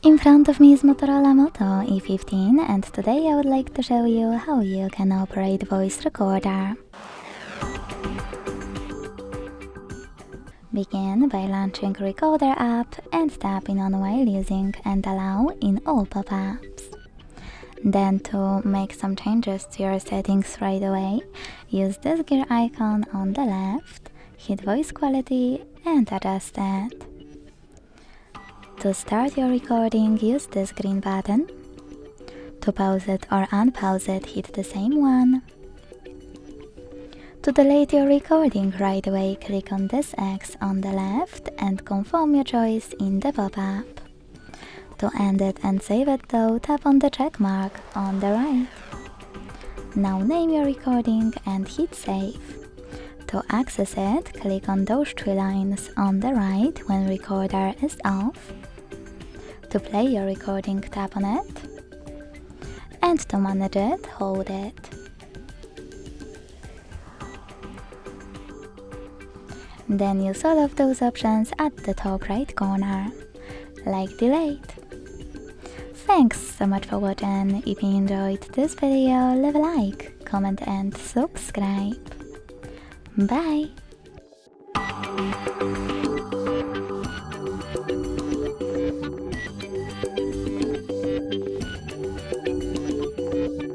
In front of me is Motorola Moto E15, and today I would like to show you how you can operate voice recorder. Begin by launching Recorder app and tapping on while using and allow in all pop-ups. Then to make some changes to your settings right away, use this gear icon on the left, hit voice quality and adjust it. To start your recording, use this green button. To pause it or unpause it, hit the same one. To delete your recording right away, click on this X on the left and confirm your choice in the pop-up. To end it and save it though, tap on the check mark on the right. Now name your recording and hit save. To access it, click on those three lines on the right when recorder is off. To play your recording, tap on it. And to manage it, hold it. Then use all of those options at the top right corner, like delete. Thanks so much for watching. If you enjoyed this video, leave a like, comment and subscribe. Bye!